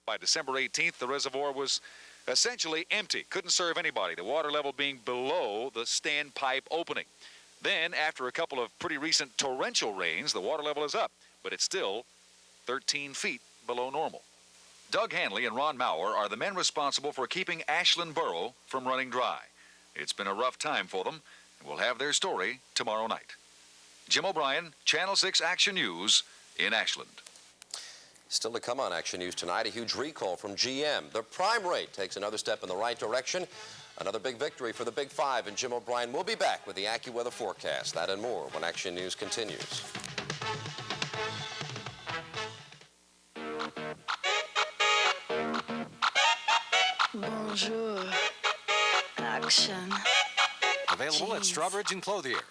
By December 18th, the reservoir was essentially empty, couldn't serve anybody, the water level being below the standpipe opening. Then, after a couple of pretty recent torrential rains, the water level is up, but it's still 13 feet below normal. Doug Hanley and Ron Maurer are the men responsible for keeping Ashland Borough from running dry. It's been a rough time for them, and we'll have their story tomorrow night. Jim O'Brien, Channel 6 Action News in Ashland. Still to come on Action News tonight, a huge recall from GM. The prime rate takes another step in the right direction. Another big victory for the Big Five, and Jim O'Brien will be back with the AccuWeather forecast. That and more when Action News continues. Bonjour. Action. Available at Strawbridge and Clothier.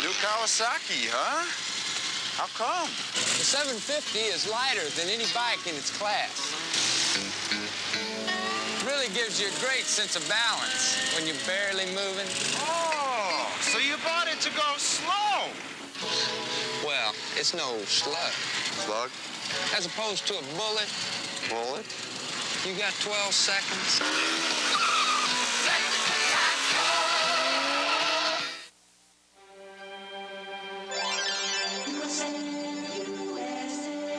New Kawasaki, huh? How come? The 750 is lighter than any bike in its class. Really gives you a great sense of balance when you're barely moving. Oh, so you bought it to go slow. Well, it's no slug. Slug? As opposed to a bullet. Bullet? You got 12 seconds.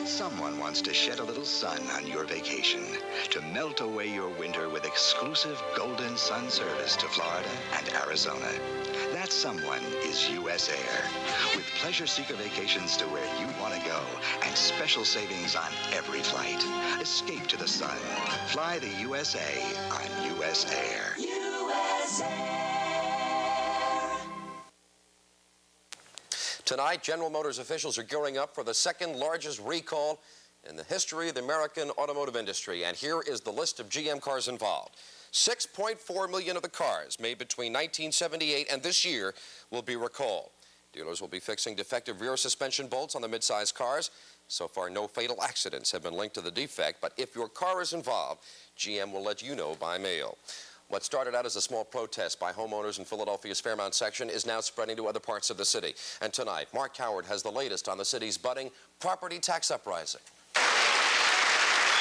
Someone wants to shed a little sun on your vacation, to melt away your winter with exclusive Golden Sun service to Florida and Arizona. That someone is U.S.S.R. With pleasure seeker vacations to where you want to go and special savings on every flight. Escape to the sun. Fly the USA on U.S.S.R. U.S.S.R. Tonight, General Motors officials are gearing up for the second largest recall in the history of the American automotive industry. And here is the list of GM cars involved. 6.4 million of the cars made between 1978 and this year will be recalled. Dealers will be fixing defective rear suspension bolts on the midsize cars. So far, no fatal accidents have been linked to the defect, but if your car is involved, GM will let you know by mail. What started out as a small protest by homeowners in Philadelphia's Fairmount section is now spreading to other parts of the city. And tonight, Mark Howard has the latest on the city's budding property tax uprising.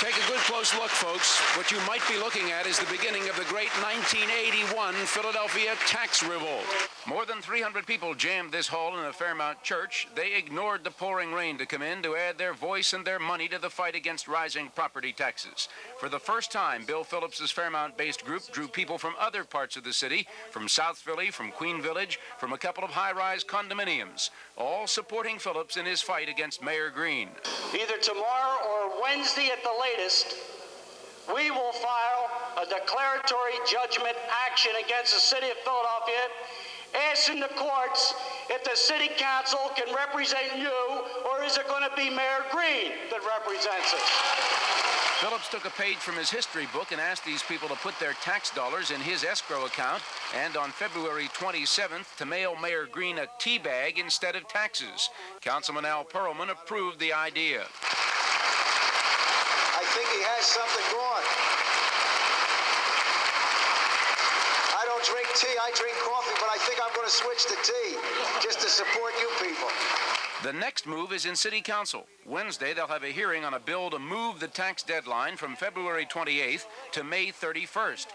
Take a good close look, folks. What you might be looking at is the beginning of the great 1981 Philadelphia tax revolt. More than 300 people jammed this hall in a Fairmount church. They ignored the pouring rain to come in to add their voice and their money to the fight against rising property taxes. For the first time, Bill Phillips's Fairmount-based group drew people from other parts of the city, from South Philly, from Queen Village, from a couple of high-rise condominiums, all supporting Phillips in his fight against Mayor Green. Either tomorrow or Wednesday at the latest, we will file a declaratory judgment action against the city of Philadelphia, asking the courts if the city council can represent you, or is it going to be Mayor Green that represents us? Phillips took a page from his history book and asked these people to put their tax dollars in his escrow account, and on February 27th to mail Mayor Green a tea bag instead of taxes. Councilman Al Perlman approved the idea. I think he has something going. I don't drink tea, I drink coffee, but I think I'm going to switch to tea just to support you people. The next move is in City Council. Wednesday, they'll have a hearing on a bill to move the tax deadline from February 28th to May 31st.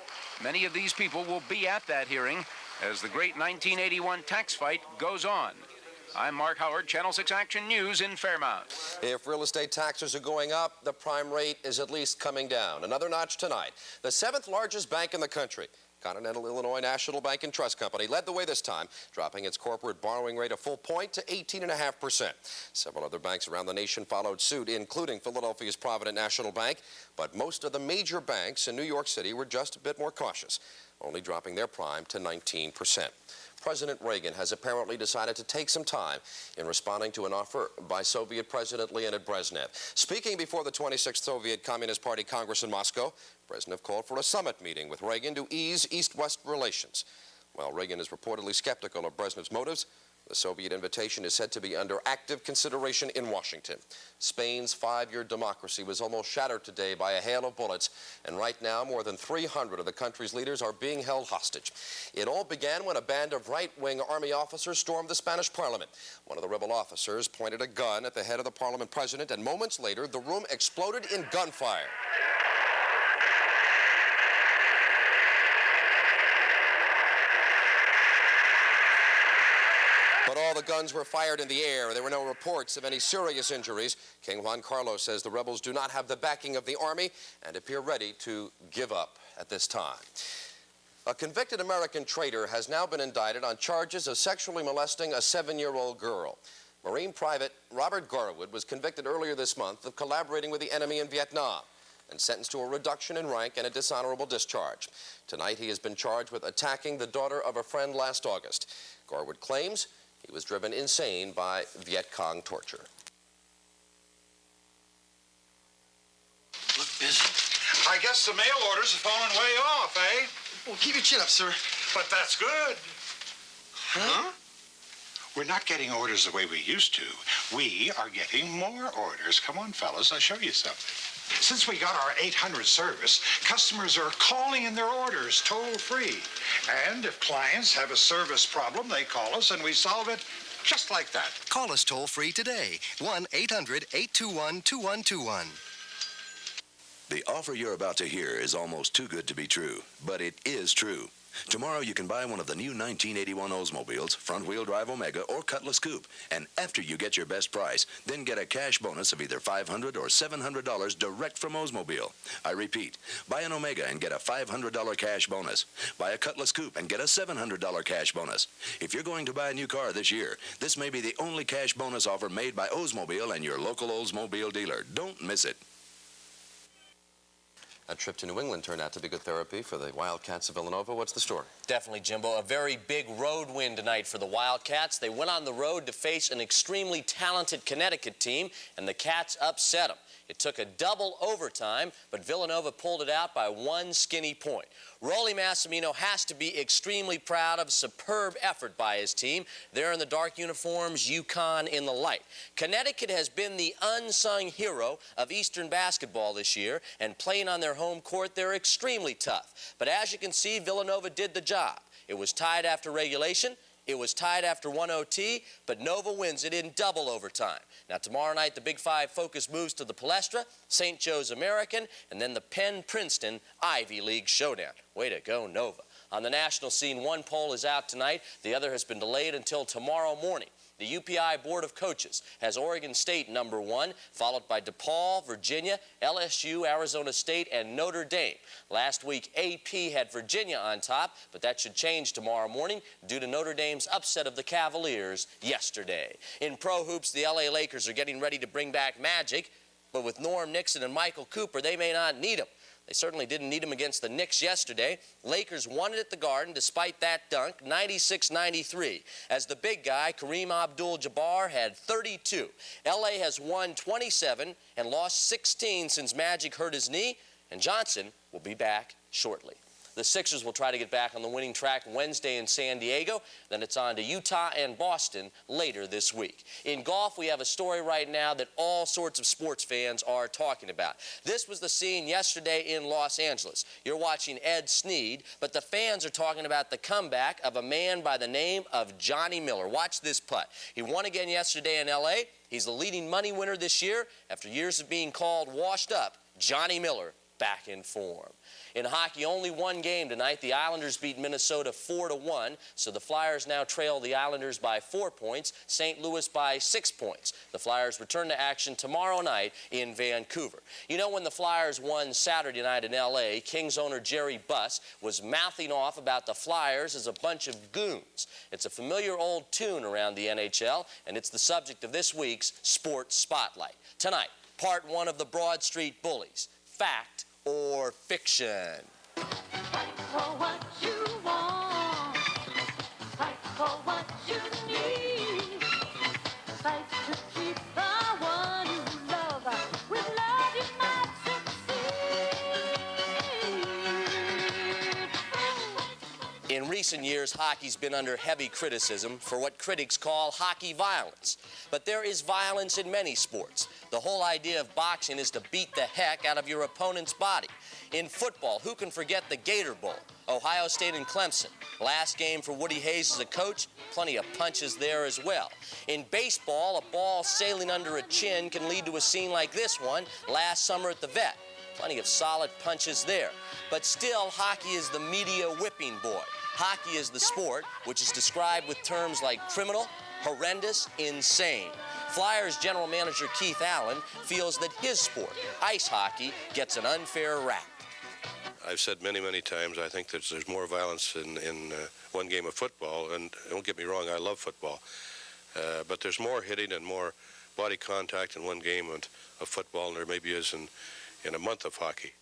Many of these people will be at that hearing as the great 1981 tax fight goes on. I'm Mark Howard, Channel 6 Action News in Fairmount. If real estate taxes are going up, the prime rate is at least coming down. Another notch tonight. The 7th largest bank in the country, Continental Illinois National Bank and Trust Company, led the way this time, dropping its corporate borrowing rate a full point to 18.5%. Several other banks around the nation followed suit, including Philadelphia's Provident National Bank, but most of the major banks in New York City were just a bit more cautious, only dropping their prime to 19%. President Reagan has apparently decided to take some time in responding to an offer by Soviet President Leonid Brezhnev. Speaking before the 26th Soviet Communist Party Congress in Moscow, Brezhnev called for a summit meeting with Reagan to ease East-West relations. While Reagan is reportedly skeptical of Brezhnev's motives, The Soviet invitation is said to be under active consideration in Washington. Spain's 5-year democracy was almost shattered today by a hail of bullets, and right now more than 300 of the country's leaders are being held hostage. It all began when a band of right-wing army officers stormed the Spanish parliament. One of the rebel officers pointed a gun at the head of the parliament president, and moments later, the room exploded in gunfire. But all the guns were fired in the air. There were no reports of any serious injuries. King Juan Carlo says the rebels do not have the backing of the army and appear ready to give up at this time. A convicted American traitor has now been indicted on charges of sexually molesting a 7-year-old girl. Marine Private Robert Garwood was convicted earlier this month of collaborating with the enemy in Vietnam and sentenced to a reduction in rank and a dishonorable discharge. Tonight, he has been charged with attacking the daughter of a friend last August. Garwood claims he was driven insane by Viet Cong torture. Look busy. I guess the mail orders have fallen way off, eh? Well, keep your chin up, sir. But that's good. Huh? We're not getting orders the way we used to. We are getting more orders. Come on, fellas, I'll show you something. Since we got our 800 service, customers are calling in their orders toll-free. And if clients have a service problem, they call us and we solve it just like that. Call us toll-free today. 1-800-821-2121. The offer you're about to hear is almost too good to be true, but it is true. Tomorrow you can buy one of the new 1981 Oldsmobiles, front-wheel drive Omega, or Cutlass Coupe. And after you get your best price, then get a cash bonus of either $500 or $700 direct from Oldsmobile. I repeat, buy an Omega and get a $500 cash bonus. Buy a Cutlass Coupe and get a $700 cash bonus. If you're going to buy a new car this year, this may be the only cash bonus offer made by Oldsmobile and your local Oldsmobile dealer. Don't miss it. A trip to New England turned out to be good therapy for the Wildcats of Villanova. What's the story? Definitely, Jimbo. A very big road win tonight for the Wildcats. They went on the road to face an extremely talented Connecticut team, and the Cats upset them. It took a double overtime, but Villanova pulled it out by one skinny point. Rolly Massimino has to be extremely proud of a superb effort by his team. They're in the dark uniforms, UConn in the light. Connecticut has been the unsung hero of Eastern basketball this year, and playing on their home court, they're extremely tough. But as you can see, Villanova did the job. It was tied after regulation. It was tied after 1 OT, but Nova wins it in double overtime. Now, tomorrow night, the Big Five focus moves to the Palestra, St. Joe's American, and then the Penn-Princeton Ivy League showdown. Way to go, Nova. On the national scene, one poll is out tonight. The other has been delayed until tomorrow morning. The UPI Board of Coaches has Oregon State #1, followed by DePaul, Virginia, LSU, Arizona State, and Notre Dame. Last week, AP had Virginia on top, but that should change tomorrow morning due to Notre Dame's upset of the Cavaliers yesterday. In pro hoops, the LA Lakers are getting ready to bring back Magic, but with Norm Nixon and Michael Cooper, they may not need him. They certainly didn't need him against the Knicks yesterday. Lakers won it at the Garden despite that dunk, 96-93. As the big guy, Kareem Abdul-Jabbar, had 32. LA has won 27 and lost 16 since Magic hurt his knee, and Johnson will be back shortly. The Sixers will try to get back on the winning track Wednesday in San Diego. Then it's on to Utah and Boston later this week. In golf, we have a story right now that all sorts of sports fans are talking about. This was the scene yesterday in Los Angeles. You're watching Ed Snead, but the fans are talking about the comeback of a man by the name of Johnny Miller. Watch this putt. He won again yesterday in L.A. He's the leading money winner this year. After years of being called washed up, Johnny Miller back in form. In hockey, only one game tonight. The Islanders beat Minnesota 4-1, so the Flyers now trail the Islanders by 4 points, St. Louis by 6 points. The Flyers return to action tomorrow night in Vancouver. You know, when the Flyers won Saturday night in L.A., Kings owner Jerry Buss was mouthing off about the Flyers as a bunch of goons. It's a familiar old tune around the NHL, and it's the subject of this week's Sports Spotlight. Tonight, part 1 of the Broad Street Bullies, Fact or Fiction. Fight for what you want. Fight for what you need. Fight to keep the one you love. With love you might succeed. In recent years, hockey's been under heavy criticism for what critics call hockey violence. But there is violence in many sports. The whole idea of boxing is to beat the heck out of your opponent's body. In football, who can forget the Gator Bowl? Ohio State and Clemson. Last game for Woody Hayes as a coach, plenty of punches there as well. In baseball, a ball sailing under a chin can lead to a scene like this one last summer at the Vet. Plenty of solid punches there. But still, hockey is the media whipping boy. Hockey is the sport which is described with terms like criminal, horrendous, insane. Flyers general manager Keith Allen feels that his sport, ice hockey, gets an unfair rap. I've said many, many times, I think that there's more violence in one game of football, and don't get me wrong, I love football. But there's more hitting and more body contact in one game of football than there maybe is in a month of hockey.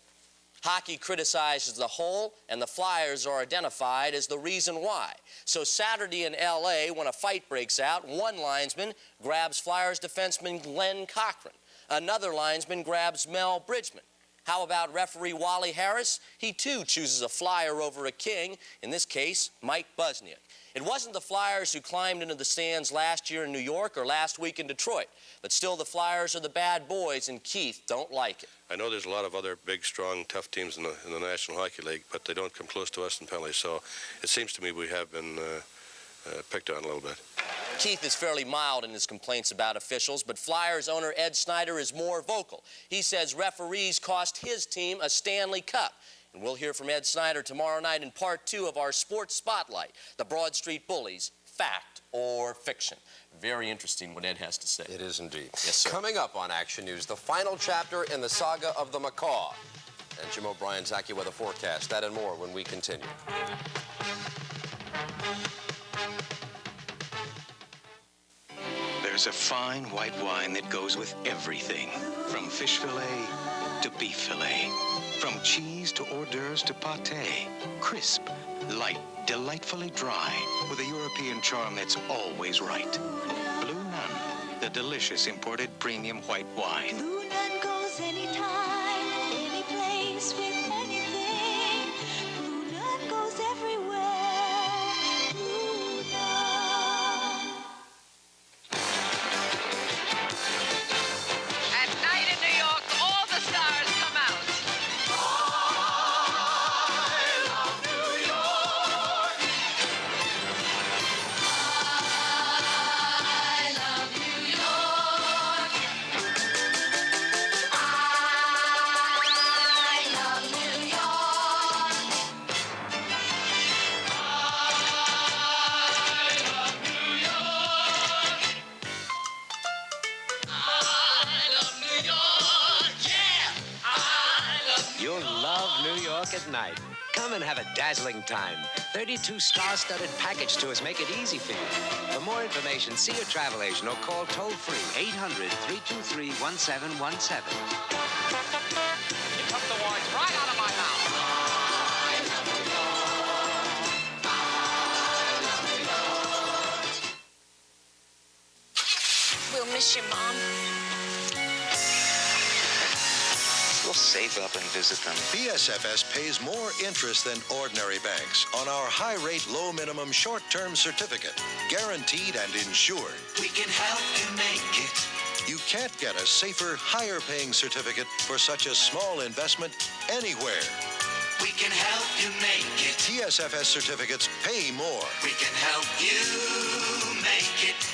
Hockey criticizes the whole, and the Flyers are identified as the reason why. So Saturday in L.A., when a fight breaks out, one linesman grabs Flyers defenseman Glenn Cochran. Another linesman grabs Mel Bridgman. How about referee Wally Harris? He too chooses a Flyer over a King, in this case, Mike Busniak. It wasn't the Flyers who climbed into the stands last year in New York or last week in Detroit, but still the Flyers are the bad boys, and Keith don't like it. I know there's a lot of other big, strong, tough teams in the National Hockey League, but they don't come close to us in penalties, so it seems to me we have been picked on a little bit. Keith is fairly mild in his complaints about officials, but Flyers owner Ed Snyder is more vocal. He says referees cost his team a Stanley Cup. And we'll hear from Ed Snyder tomorrow night in part 2 of our Sports Spotlight, the Broad Street Bullies, fact or fiction. Very interesting what Ed has to say. It is indeed. Yes, sir. Coming up on Action News, the final chapter in the saga of the macaw. And Jim O'Brien's AccuWeather forecast. That and more when we continue. There's a fine white wine that goes with everything, from fish fillet to beef fillet, from cheese to hors d'oeuvres to pâté. Crisp, light, delightfully dry, with a European charm that's always right. Blue Nun, the delicious imported premium white wine. Blue Nun goes anytime, any place with anything. Blue Nun goes everywhere. Blue Nun. At night in New York, all the stars come out. You'll love New York at night. Come and have a dazzling time. 32 star-studded package tours make it easy for you. For more information, see your travel agent or call toll-free 800-323-1717. You took the words right out of my mouth. We'll miss you, Mom. We'll save up and visit them. BSFS pays more interest than ordinary banks on our high-rate, low-minimum, short-term certificate, guaranteed and insured. We can help you make it. You can't get a safer, higher-paying certificate for such a small investment anywhere. We can help you make it. TSFS certificates pay more. We can help you make it.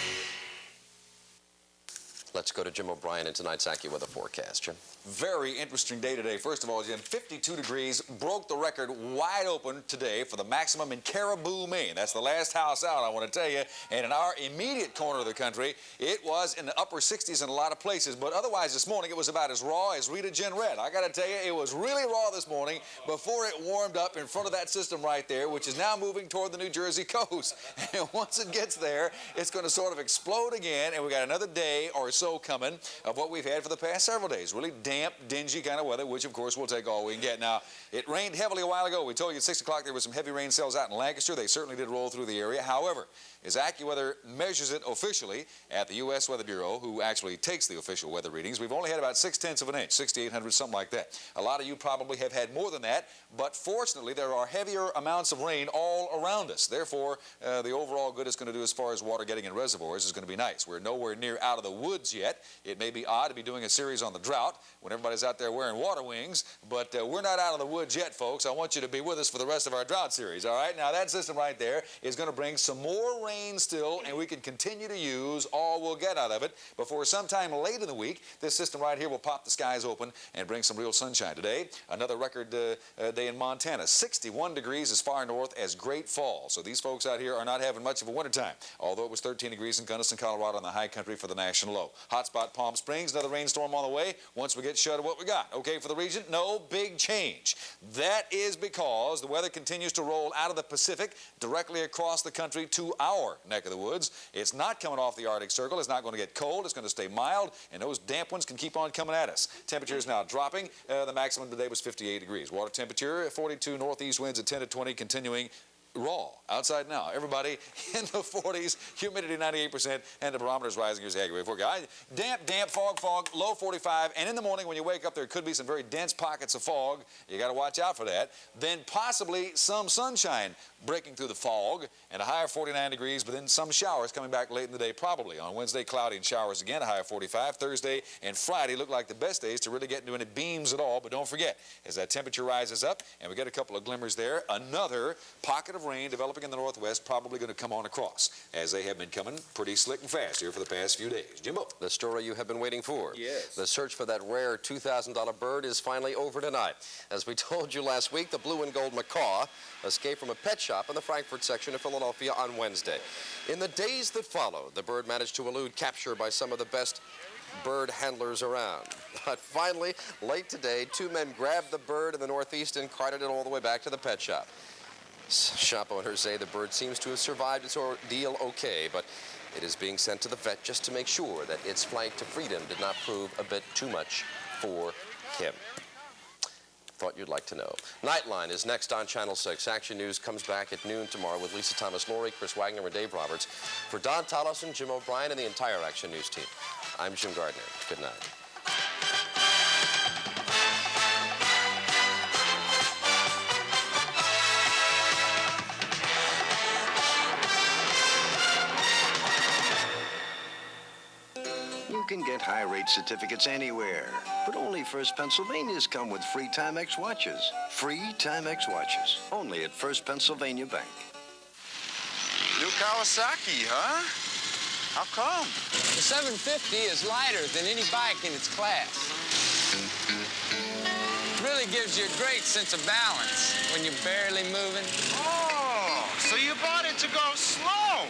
Let's go to Jim O'Brien in tonight's AccuWeather forecast. Jim? Very interesting day today. First of all, Jim, 52 degrees, broke the record wide open today for the maximum in Caribou, Maine. That's the last house out, I want to tell you. And in our immediate corner of the country, it was in the upper 60s in a lot of places. But otherwise, this morning, it was about as raw as Rita Jen read. I got to tell you, it was really raw this morning before it warmed up in front of that system right there, which is now moving toward the New Jersey coast. And once it gets there, it's going to sort of explode again, and we got another day or so so coming of what we've had for the past several days. Really damp, dingy kind of weather, which, of course, we'll take all we can get. Now, it rained heavily a while ago. We told you at 6 o'clock there were some heavy rain cells out in Lancaster. They certainly did roll through the area. However, as AccuWeather measures it officially at the U.S. Weather Bureau, who actually takes the official weather readings, we've only had about 6/10 of an inch, 6,800, something like that. A lot of you probably have had more than that, but fortunately there are heavier amounts of rain all around us. Therefore, the overall good it's going to do as far as water getting in reservoirs is going to be nice. We're nowhere near out of the woods yet. It may be odd to be doing a series on the drought when everybody's out there wearing water wings, but we're not out of the woods yet, folks. I want you to be with us for the rest of our drought series, all right? Now, that system right there is going to bring some more rain still, and we can continue to use all we'll get out of it before sometime late in the week. This system right here will pop the skies open and bring some real sunshine. Today, another record day in Montana. 61 degrees as far north as Great Falls. So these folks out here are not having much of a wintertime, although it was 13 degrees in Gunnison, Colorado, in the high country for the national low. Hotspot Palm Springs, another rainstorm on the way. Once we get shut of what we got. Okay, for the region, no big change. That is because the weather continues to roll out of the Pacific directly across the country to our neck of the woods. It's not coming off the Arctic Circle. It's not going to get cold. It's going to stay mild, and those damp ones can keep on coming at us. Temperature is now dropping. The maximum today was 58 degrees. Water temperature, 42 northeast winds at 10 to 20, continuing raw outside now. Everybody in the 40s, humidity 98%, and the barometer's rising. Here's the Aggie forecast. Damp, fog, low 45, and in the morning when you wake up, there could be some very dense pockets of fog. You got to watch out for that. Then possibly some sunshine breaking through the fog, and a high of 49 degrees, but then some showers coming back late in the day probably. On Wednesday, cloudy and showers again, a high of 45. Thursday and Friday look like the best days to really get into any beams at all, but don't forget, as that temperature rises up, and we get a couple of glimmers there, another pocket of rain developing in the northwest, probably going to come on across, as they have been coming pretty slick and fast here for the past few days. Jimbo. The story you have been waiting for. Yes. The search for that rare $2,000 bird is finally over tonight. As we told you last week, the blue and gold macaw escaped from a pet shop in the Frankfurt section of Philadelphia on Wednesday. In the days that followed, the bird managed to elude capture by some of the best bird handlers around. But finally, late today, two men grabbed the bird in the northeast and carted it all the way back to the pet shop. Shop owners say the bird seems to have survived its ordeal okay, but it is being sent to the vet just to make sure that its flight to freedom did not prove a bit too much for him. Thought you'd like to know. Nightline is next on Channel 6. Action News comes back at noon tomorrow with Lisa Thomas Laurie, Chris Wagner, and Dave Roberts. For Don Tollefson, Jim O'Brien, and the entire Action News team, I'm Jim Gardner. Good night. You can get high-rate certificates anywhere, but only First Pennsylvania's come with free Timex watches. Free Timex watches, only at First Pennsylvania Bank. New Kawasaki, huh? How come? The 750 is lighter than any bike in its class. Really gives you a great sense of balance when you're barely moving. Oh, so you bought it to go slow.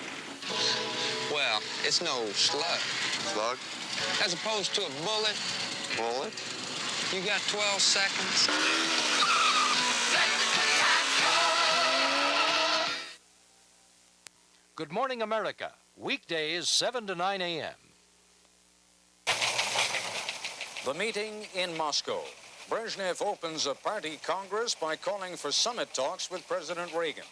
Well, it's no slug. Slug? As opposed to a bullet. Bullet? You got 12 seconds. Good Morning America, weekdays 7 to 9 a.m. The meeting in Moscow. Brezhnev opens a party congress by calling for summit talks with President Reagan.